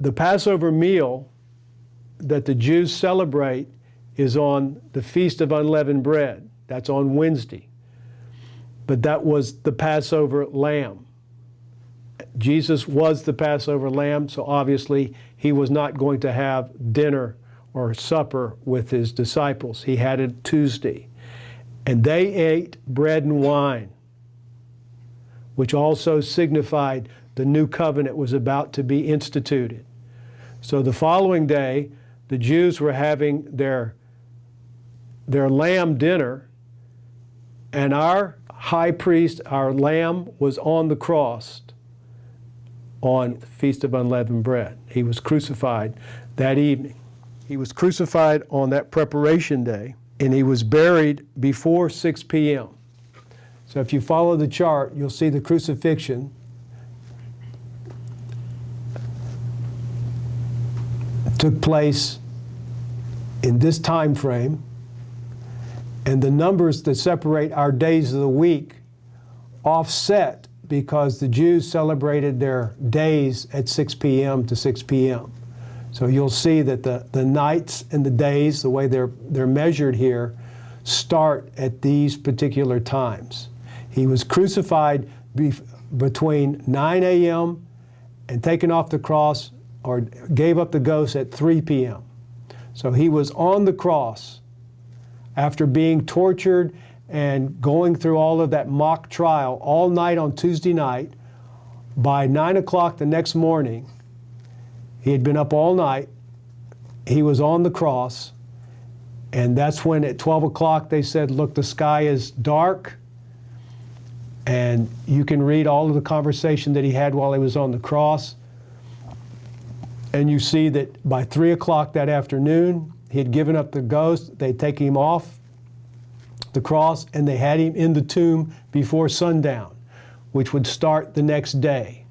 the Passover meal that the Jews celebrate is on the Feast of Unleavened Bread. That's on Wednesday. But that was the Passover lamb. Jesus was the Passover lamb, so obviously he was not going to have dinner or supper with his disciples. He had it Tuesday. And they ate bread and wine, which also signified the new covenant was about to be instituted. So the following day, the Jews were having their lamb dinner, and our high priest, our lamb, was on the cross on the Feast of Unleavened Bread. He was crucified that evening. He was crucified on that preparation day, and he was buried before 6 p.m. So if you follow the chart, you'll see the crucifixion took place in this time frame, and the numbers that separate our days of the week offset because the Jews celebrated their days at 6 p.m. to 6 p.m. So you'll see that the nights and the days, the way they're measured here, start at these particular times. He was crucified between 9 a.m. and taken off the cross or gave up the ghost at 3 p.m. So he was on the cross after being tortured and going through all of that mock trial all night on Tuesday night. By 9 o'clock the next morning, he had been up all night. He was on the cross. And that's when at 12 o'clock they said, look, the sky is dark. And you can read all of the conversation that he had while he was on the cross. And you see that by 3 o'clock that afternoon, he had given up the ghost. They'd taken him off the cross, and they had him in the tomb before sundown, which would start the next day.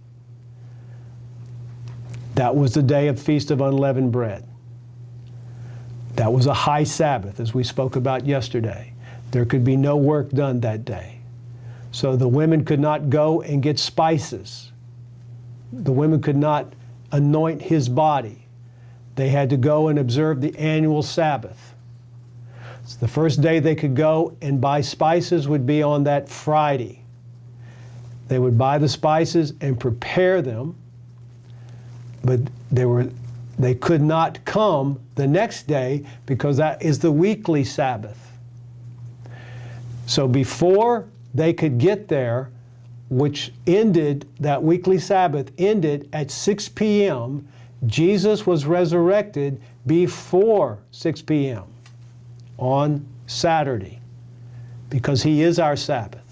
That was the day of Feast of Unleavened Bread. That was a high Sabbath, as we spoke about yesterday. There could be no work done that day. So the women could not go and get spices. The women could not anoint his body. They had to go and observe the annual Sabbath. So the first day they could go and buy spices would be on that Friday. They would buy the spices and prepare them, but they could not come the next day because that is the weekly Sabbath. So before they could get there, which ended, that weekly Sabbath ended at 6 p.m., Jesus was resurrected before 6 p.m. on Saturday, because he is our Sabbath.